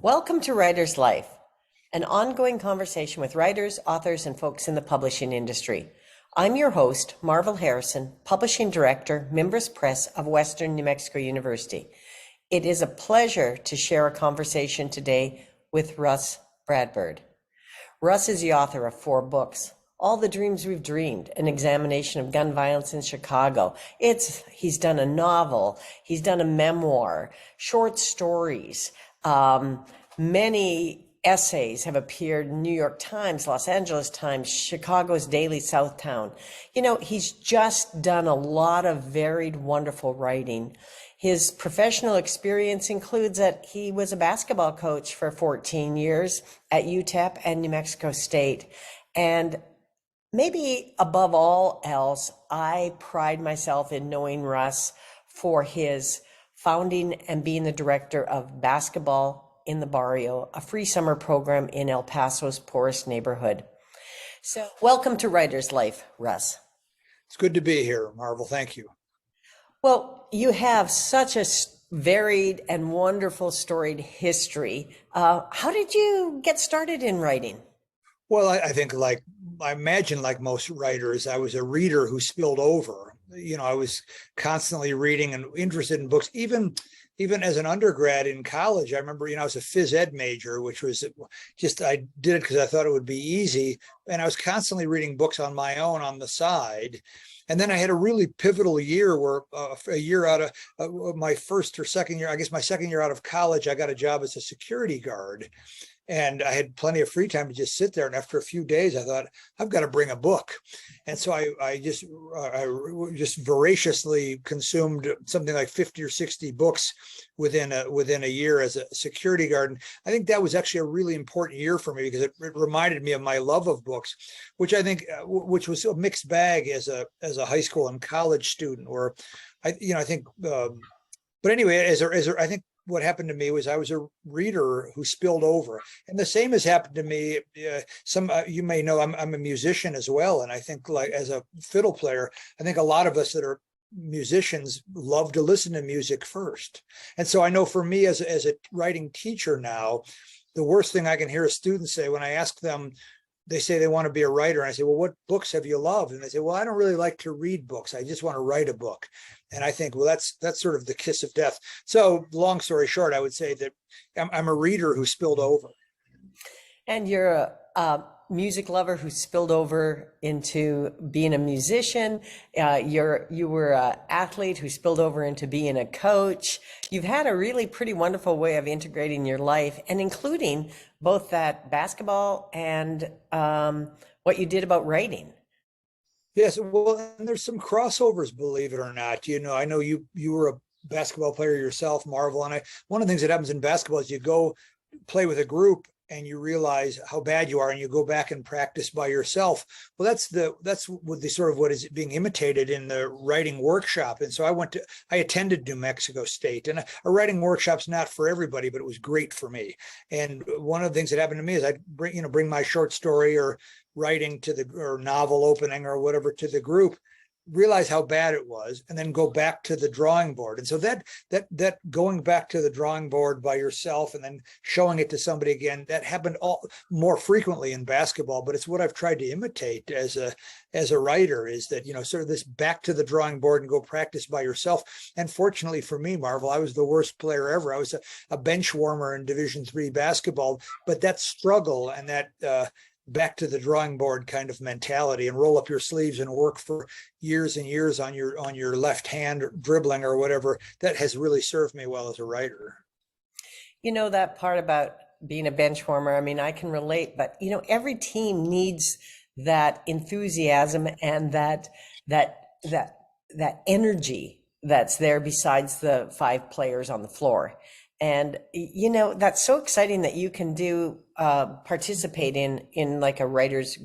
Welcome to Writer's Life, an ongoing conversation with writers, authors, and folks in the publishing industry. I'm your host, Marvel Harrison, Publishing Director, Mimbres Press of Western New Mexico University. It is a pleasure to share a conversation today with Rus Bradburd. Rus is the author of 4 books, All the Dreams We've Dreamed, an examination of gun violence in Chicago. He's done a novel, he's done a memoir, short stories, many essays have appeared in New York Times, Los Angeles Times, Chicago's Daily Southtown. He's just done a lot of varied, wonderful writing. His professional experience includes that he was a basketball coach for 14 years at UTEP and New Mexico State. And maybe above all else, I pride myself in knowing Rus for his founding and being the director of Basketball in the Barrio, a free summer program in El Paso's poorest neighborhood. So welcome to Writer's Life, Rus. It's good to be here, Marvel. Thank you. Well, you have such a varied and wonderful storied history. How did you get started in writing? Well, I think I imagine like most writers, I was a reader who spilled over. I was constantly reading and interested in books, even as an undergrad in college. I remember, I was a phys ed major, which was just, I did it because I thought it would be easy. And I was constantly reading books on my own on the side. And then I had a really pivotal year where a year out of my first or second year, I guess my second year out of college, I got a job as a security guard. And I had plenty of free time to just sit there. And after a few days, I thought, I've got to bring a book. And so I just voraciously consumed something like 50 or 60 books within a year as a security guard. And I think that was actually a really important year for me because it reminded me of my love of books, which I think which was a mixed bag as a high school and college student. Or I think, but anyway, I think what happened to me was I was a reader who spilled over, and the same has happened to me. You may know I'm a musician as well, and I think like as a fiddle player, I think a lot of us that are musicians love to listen to music first. And so I know for me as a writing teacher now, the worst thing I can hear a student say when I ask them, they say they want to be a writer. And I say, well, what books have you loved? And they say, well, I don't really like to read books. I just want to write a book. And I think, well, that's sort of the kiss of death. So long story short, I would say that I'm a reader who spilled over. And you're a music lover who spilled over into being a musician. You were an athlete who spilled over into being a coach. You've had a really pretty wonderful way of integrating your life and including both that basketball and what you did about writing. Yes, well, and there's some crossovers, believe it or not. I know you were a basketball player yourself, Marvel, and one of the things that happens in basketball is you go play with a group and you realize how bad you are and you go back and practice by yourself. Well, that's what is being imitated in the writing workshop. And so I attended New Mexico State, and a writing workshop's not for everybody, but it was great for me. And one of the things that happened to me is I'd bring my short story or writing or novel opening or whatever to the group, realize how bad it was, and then go back to the drawing board. And so that going back to the drawing board by yourself and then showing it to somebody again, that happened more frequently in basketball, but it's what I've tried to imitate as a writer, is that, sort of this back to the drawing board and go practice by yourself. And fortunately for me, Marvel, I was the worst player ever. I was a bench warmer in Division III basketball, but that struggle and that, back to the drawing board kind of mentality and roll up your sleeves and work for years and years on your left hand dribbling or whatever, that has really served me well as a writer. That part about being a bench warmer, I mean, I can relate, but every team needs that enthusiasm and that energy that's there besides the 5 players on the floor. And, that's so exciting that you can participate in like a writer's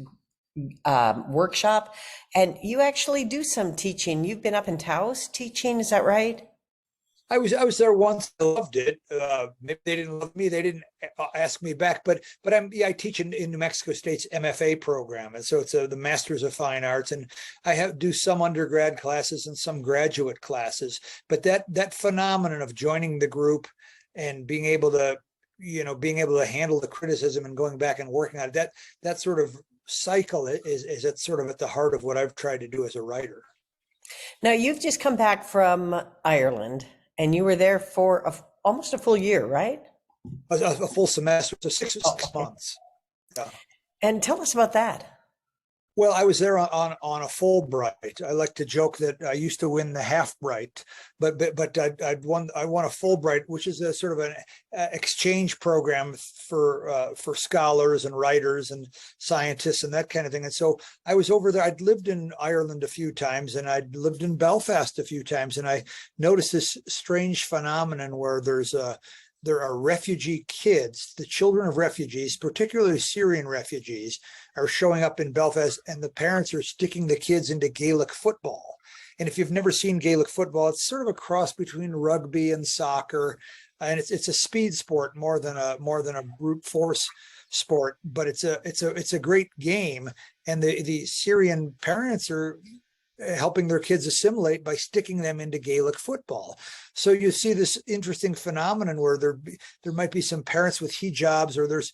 workshop, and you actually do some teaching. You've been up in Taos teaching, is that right? I was there once. I loved it. Maybe they didn't love me. They didn't ask me back. But I teach in New Mexico State's MFA program, and so it's the Masters of Fine Arts. And I do some undergrad classes and some graduate classes. But that phenomenon of joining the group and being able to being able to handle the criticism and going back and working on it, that sort of cycle is at sort of at the heart of what I've tried to do as a writer. Now, you've just come back from Ireland and you were there for almost a full year, right? A full semester, so six Oh, six okay. months. Yeah. And tell us about that. Well, I was there on a Fulbright. I like to joke that I used to win the half bright, but I won a Fulbright, which is a sort of an exchange program for scholars and writers and scientists and that kind of thing. And so I was over there. I'd lived in Ireland a few times, and I'd lived in Belfast a few times, and I noticed this strange phenomenon where there are refugee kids, the children of refugees, particularly Syrian refugees, are showing up in Belfast, and the parents are sticking the kids into Gaelic football. And if you've never seen Gaelic football, it's sort of a cross between rugby and soccer, and it's a speed sport more than a brute force sport. But it's a great game, and the Syrian parents are helping their kids assimilate by sticking them into Gaelic football. So you see this interesting phenomenon where there might be some parents with hijabs, or there's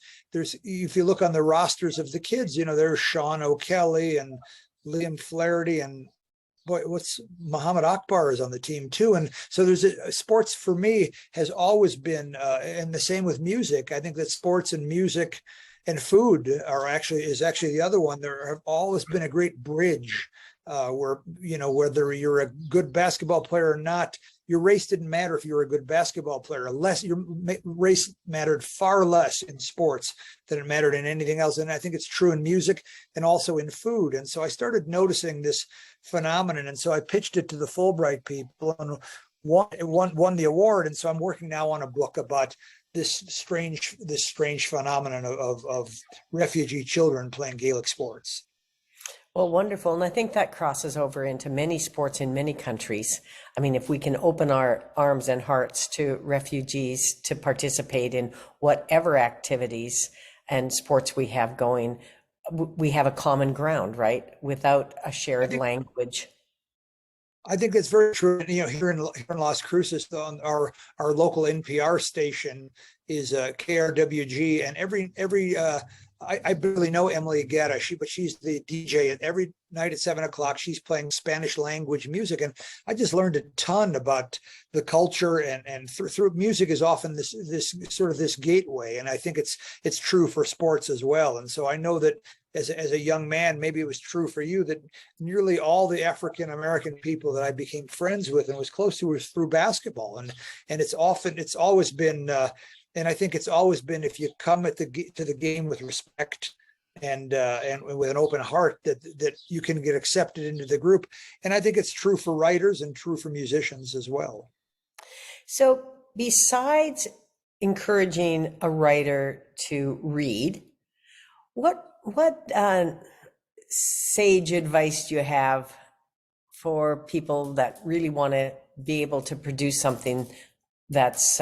if you look on the rosters of the kids, there's Sean O'Kelly and Liam Flaherty, and boy, what's Muhammad Akbar is on the team too. And so sports for me has always been, and the same with music. I think that sports and music and food is actually the other one. There have always been a great bridge, where, whether you're a good basketball player or not, your race didn't matter if you were a good basketball player. Your race mattered far less in sports than it mattered in anything else. And I think it's true in music and also in food. And so I started noticing this phenomenon. And so I pitched it to the Fulbright people and won the award. And so I'm working now on a book about this strange phenomenon of refugee children playing Gaelic sports. Well, wonderful. And I think that crosses over into many sports in many countries. I mean, if we can open our arms and hearts to refugees to participate in whatever activities and sports we have going, we have a common ground, right? Without a shared language. I think that's very true. Here in Las Cruces, our local NPR station is KRWG, and every I barely know Emily Guerra, but she's the DJ, and every night at 7 o'clock she's playing Spanish language music, and I just learned a ton about the culture, and through music is often this sort of this gateway, and I think it's true for sports as well. And so I know that as a young man, maybe it was true for you, that nearly all the African American people that I became friends with and was close to was through basketball, and it's always been. And I think it's always been, if you come to the game with respect and with an open heart, that you can get accepted into the group. And I think it's true for writers and true for musicians as well. So, besides encouraging a writer to read, what sage advice do you have for people that really want to be able to produce something that's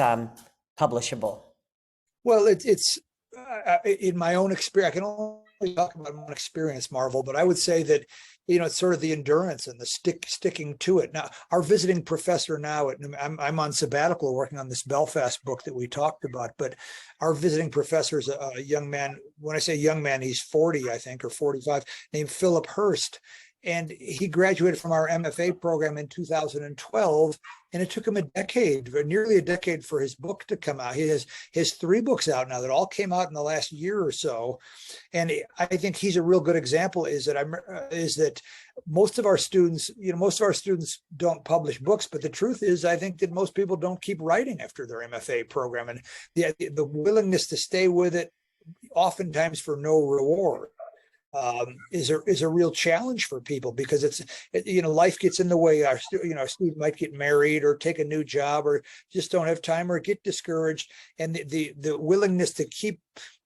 publishable? Well, it's in my own experience. I can only talk about my own experience, Marvel, but I would say that it's sort of the endurance and the sticking to it. Now, our visiting professor now, I'm on sabbatical working on this Belfast book that we talked about, but our visiting professor is a young man. When I say young man, he's 40, I think, or 45, named Philip Hurst. And he graduated from our MFA program in 2012, and it took him nearly a decade for his book to come out. He has 3 books out now that all came out in the last year or so. And I think he's a real good example, is that most of our students don't publish books, but the truth is, I think that most people don't keep writing after their MFA program, and the willingness to stay with it, oftentimes for no reward, is a real challenge for people, because life gets in the way. Our student might get married or take a new job or just don't have time or get discouraged, and the willingness to keep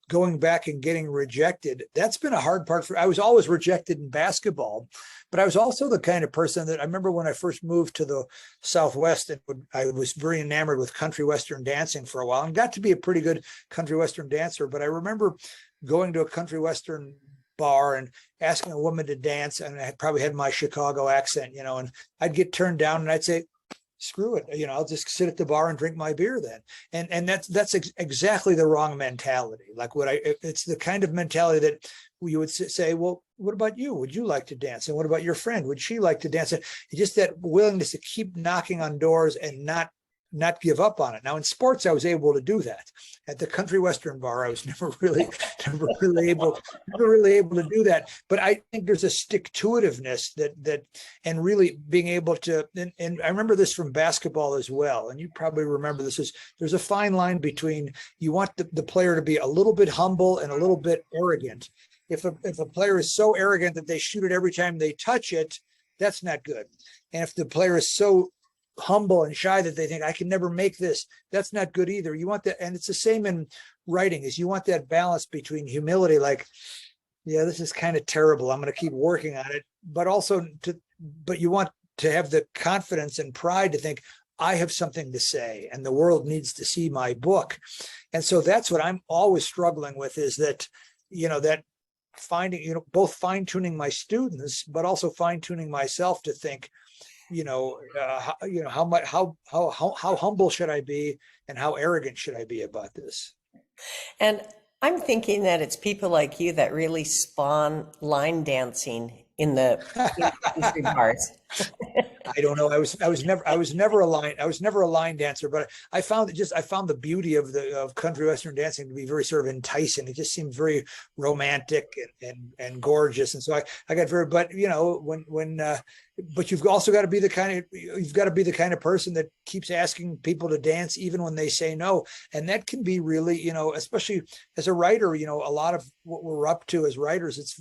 going back and getting rejected, that's been a hard part I was always rejected in basketball, but I was also the kind of person that I remember when I first moved to the Southwest, and I was very enamored with country western dancing for a while and got to be a pretty good country western dancer. But I remember going to a country western bar and asking a woman to dance, and I probably had my Chicago accent, and I'd get turned down, and I'd say, screw it. I'll just sit at the bar and drink my beer then. And that's exactly the wrong mentality. Like it's the kind of mentality that you would say, well, what about you? Would you like to dance? And what about your friend? Would she like to dance? And just that willingness to keep knocking on doors and not give up on it. Now in sports, I was able to do that. At the Country Western bar, I was never really able to do that. But I think there's a stick-to-itiveness that and really being able to, and I remember this from basketball as well, and you probably remember this, is there's a fine line between, you want the player to be a little bit humble and a little bit arrogant. If a player is so arrogant that they shoot it every time they touch it, that's not good. And if the player is so humble and shy that they think, I can never make this, that's not good either. You want that, and it's the same in writing, is you want that balance between humility, like, yeah, this is kind of terrible, I'm going to keep working on it, but you want to have the confidence and pride to think, I have something to say and the world needs to see my book. And so that's what I'm always struggling with, is that, that finding, both fine-tuning my students, but also fine-tuning myself to think, how humble should I be and how arrogant should I be about this? And I'm thinking that it's people like you that really spawn line dancing in the country bars. I don't know. I was never a line dancer, but I found the beauty of country western dancing to be very sort of enticing. It just seemed very romantic and gorgeous. And so I got very, but but you've also got to be the kind of person that keeps asking people to dance even when they say no. And that can be really, especially as a writer, a lot of what we're up to as writers, it's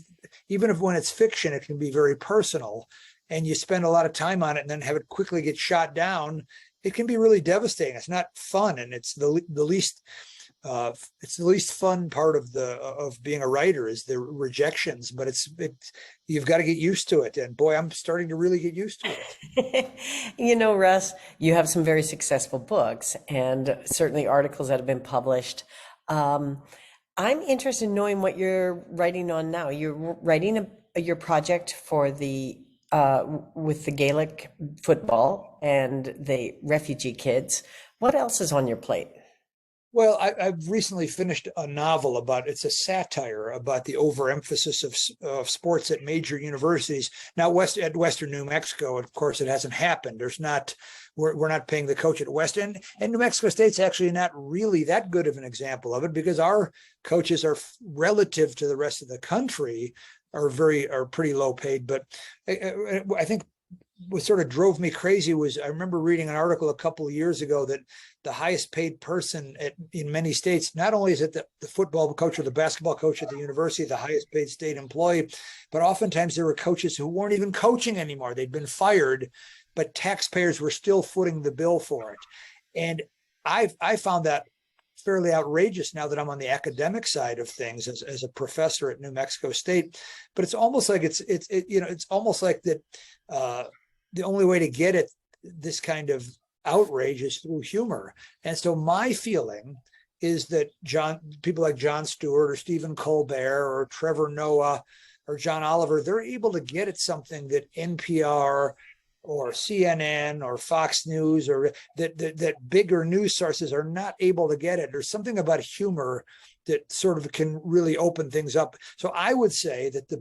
even when it's fiction, it can be very personal. And you spend a lot of time on it and then have it quickly get shot down, it can be really devastating. It's not fun, and it's the least fun part of being a writer is the rejections. But you've got to get used to it, and boy, I'm starting to really get used to it. Russ, you have some very successful books and certainly articles that have been published. I'm interested in knowing what you're writing on now. You're writing your project for with the Gaelic football and the refugee kids. What else is on your plate? Well, I've recently finished a novel it's a satire about the overemphasis of sports at major universities. Now, at Western New Mexico, of course, it hasn't happened. We're not paying the coach at Western, and New Mexico State's actually not really that good of an example of it, because our coaches are, relative to the rest of the country, are pretty low paid. But I think what sort of drove me crazy was, I remember reading an article a couple of years ago that the highest paid person in many states, not only is it the football coach or the basketball coach at the university, the highest paid state employee, but oftentimes there were coaches who weren't even coaching anymore. They'd been fired, but taxpayers were still footing the bill for it. And I found that fairly outrageous now that I'm on the academic side of things as a professor at New Mexico State. But it's almost like it's almost like that the only way to get at this kind of outrage is through humor. And so my feeling is that people like Jon Stewart or Stephen Colbert or Trevor Noah or John Oliver, they're able to get at something that NPR or CNN or Fox News or that bigger news sources are not able to get it. There's something about humor that sort of can really open things up. So I would say that the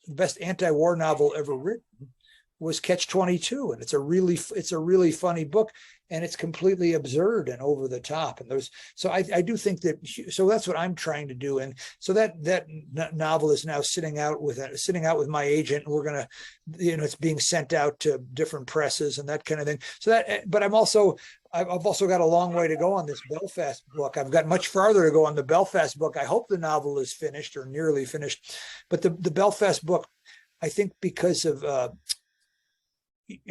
best anti-war novel ever written was Catch-22, and it's a really funny book, and it's completely absurd and over the top. And so I do think that, so that's what I'm trying to do. And so that novel is now sitting out with my agent. And we're gonna, it's being sent out to different presses and that kind of thing. So but I've also got a long way to go on this Belfast book. I've got much farther to go on the Belfast book. I hope the novel is finished or nearly finished, but the Belfast book, I think, because of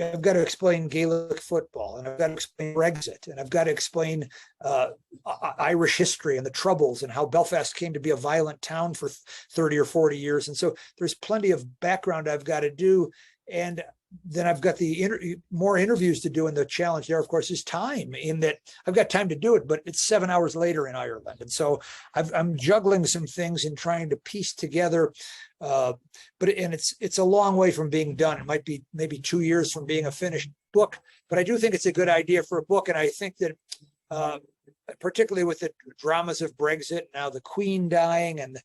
I've got to explain Gaelic football, and I've got to explain Brexit, and I've got to explain Irish history and the Troubles and how Belfast came to be a violent town for 30 or 40 years. And so there's plenty of background I've got to do. And then I've got more interviews to do. And the challenge there, of course, is time, in that I've got time to do it, but it's 7 hours later in Ireland. And so I'm juggling some things and trying to piece together. But it's a long way from being done. It might be maybe 2 years from being a finished book, but I do think it's a good idea for a book. And I think that particularly with the dramas of Brexit, now the Queen dying, and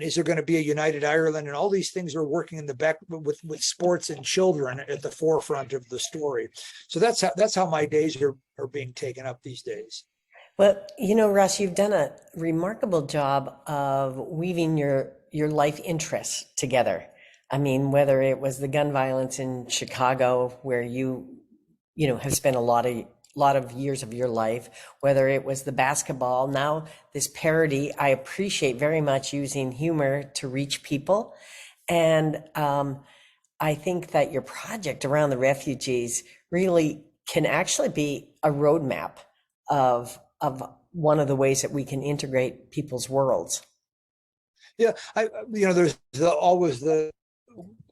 is there going to be a united Ireland, and all these things are working in the back with sports and children at the forefront of the story. So that's how my days are being taken up these days. Well, Russ, you've done a remarkable job of weaving your life interests together. I mean, whether it was the gun violence in Chicago, where have spent a lot of years of your life, whether it was the basketball, now this parody. I appreciate very much using humor to reach people. And I think that your project around the refugees really can actually be a roadmap of one of the ways that we can integrate people's worlds. Yeah, there's always the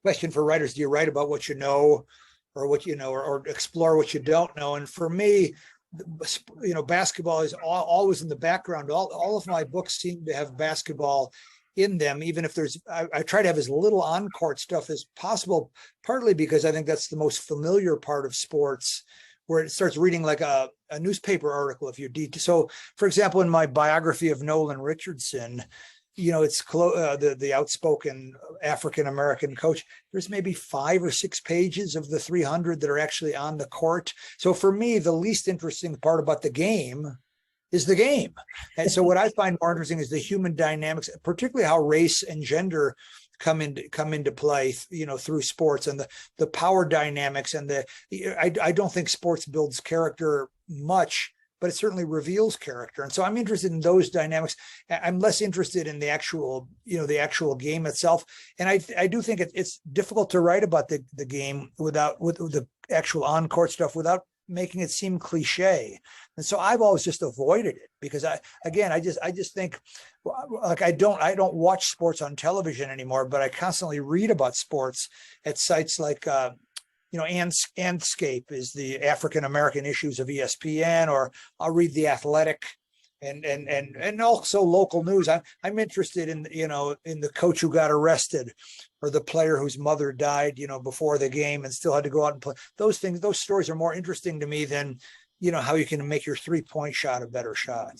question for writers: do you write about what you know, or what you know, or explore what you don't know? And for me, basketball is always in the background. All of my books seem to have basketball in them, even if I try to have as little on-court stuff as possible, partly because I think that's the most familiar part of sports, where it starts reading like a newspaper article if you so for example, in my biography of Nolan Richardson, it's the outspoken African-American coach. There's maybe 5 or 6 pages of the 300 that are actually on the court. So for me, the least interesting part about the game is the game. And so what I find more interesting is the human dynamics, particularly how race and gender come into play, through sports, and the power dynamics, and I don't think sports builds character much, but it certainly reveals character. And so I'm interested in those dynamics. I'm less interested in the actual game itself. And I do think it's difficult to write about the game with the actual on-court stuff without making it seem cliche. And so I've always just avoided it, because I just think, like, I don't watch sports on television anymore, but I constantly read about sports at sites like Andscape is the African-American issues of ESPN, or I'll read The Athletic, and also local news. I'm interested in the coach who got arrested, or the player whose mother died before the game and still had to go out and play. Those stories are more interesting to me than how you can make your 3-point shot a better shot.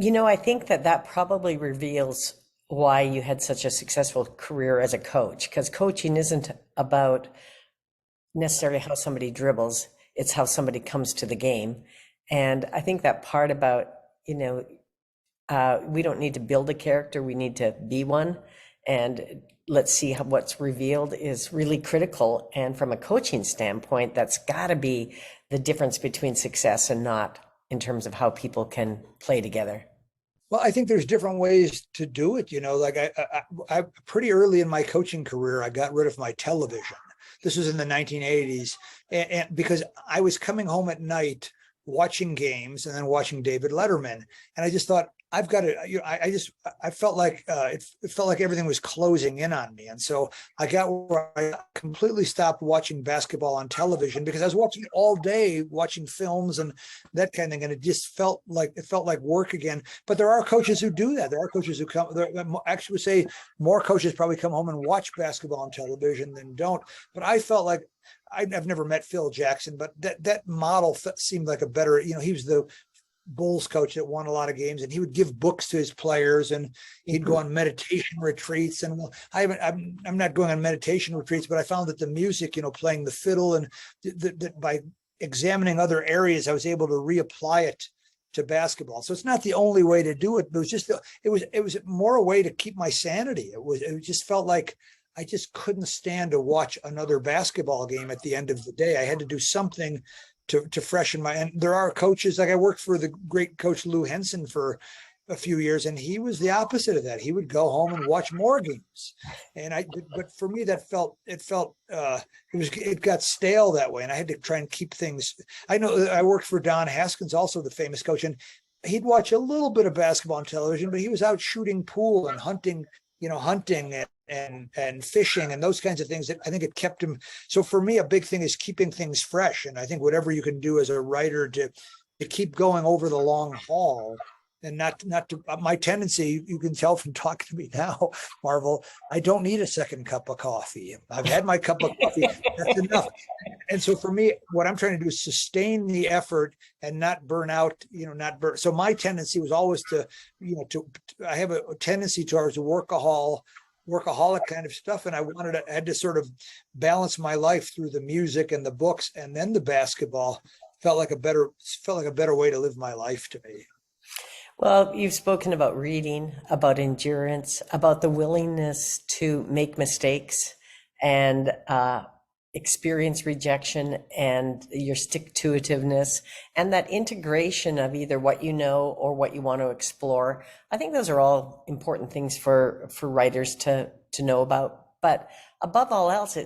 I think that probably reveals why you had such a successful career as a coach, because coaching isn't about necessarily how somebody dribbles, it's how somebody comes to the game. And I think that part about, we don't need to build a character, we need to be one. And let's see what's revealed is really critical. And from a coaching standpoint, that's got to be the difference between success and not, in terms of how people can play together. Well, I think there's different ways to do it. Like I pretty early in my coaching career, I got rid of my television. This was in the 1980s, and because I was coming home at night watching games and then watching David Letterman, and I just thought, I've got to. I felt like it felt like everything was closing in on me, and so I got where I completely stopped watching basketball on television, because I was watching all day, watching films and that kind of thing, and it just felt like work again. But there are coaches who do that. There are coaches who come. Actually, would say more coaches probably come home and watch basketball on television than don't. But I felt like, I've never met Phil Jackson, but that model seemed like a better. He was the Bulls coach that won a lot of games, and he would give books to his players, and he'd go on meditation retreats. And I'm not going on meditation retreats, but I found that the music, playing the fiddle, and that by examining other areas, I was able to reapply it to basketball. So it's not the only way to do it, but it was more a way to keep my sanity. It just felt like I just couldn't stand to watch another basketball game at the end of the day. I had to do something to freshen my, and there are coaches, like I worked for the great coach Lou Henson for a few years, and he was the opposite of that. He would go home and watch more games. But for me, it got stale that way. And I had to try and keep things. I know I worked for Don Haskins, also the famous coach, and he'd watch a little bit of basketball on television, but he was out shooting pool and hunting and fishing and those kinds of things that I think it kept him. So for me, a big thing is keeping things fresh. And I think whatever you can do as a writer to keep going over the long haul, and not to my tendency, you can tell from talking to me now, Marvel, I don't need a second cup of coffee. I've had my cup of coffee. That's enough. And so for me, what I'm trying to do is sustain the effort and not burn out, not burn. So my tendency was always to, I have a tendency towards workaholic kind of stuff. And I had to sort of balance my life through the music and the books, and then the basketball felt like a better way to live my life to me. Well, you've spoken about reading, about endurance, about the willingness to make mistakes and experience rejection, and your stick-to-itiveness, and that integration of either what you know or what you want to explore. I think those are all important things for writers to know about. But above all else,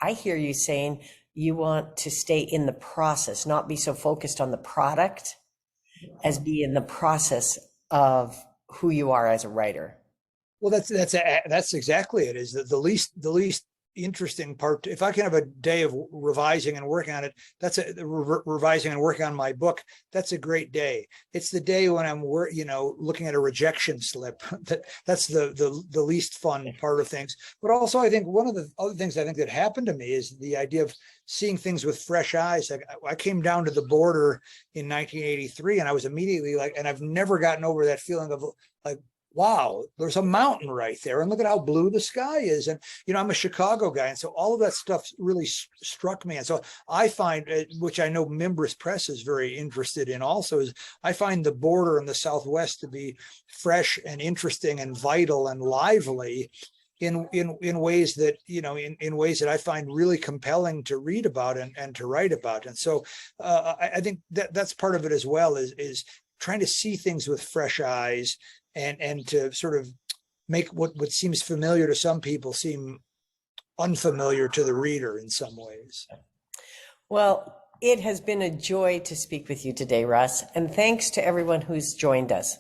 I hear you saying you want to stay in the process, not be so focused on the product as be in the process of who you are as a writer. Well, that's exactly it. Is that the least interesting part? If I can have a day of revising and working on it, revising and working on my book. That's a great day. It's the day when I'm looking at a rejection slip. That's the least fun part of things. But also, I think one of the other things I think that happened to me is the idea of seeing things with fresh eyes. I came down to the border in 1983, and I was immediately and I've never gotten over that feeling of wow, there's a mountain right there, and look at how blue the sky is. And I'm a Chicago guy, and so all of that stuff really struck me. And so I find, which I know Mimbres Press is very interested in also, is I find the border in the Southwest to be fresh and interesting and vital and lively in ways that in ways that I find really compelling to read about and to write about. And so I think that's part of it as well, is trying to see things with fresh eyes, and to sort of make what seems familiar to some people seem unfamiliar to the reader in some ways. Well, it has been a joy to speak with you today, Russ, and thanks to everyone who's joined us.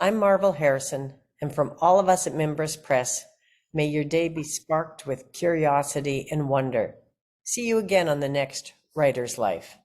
I'm Marvel Harrison, and from all of us at Mimbres Press, may your day be sparked with curiosity and wonder. See you again on the next Writer's Life.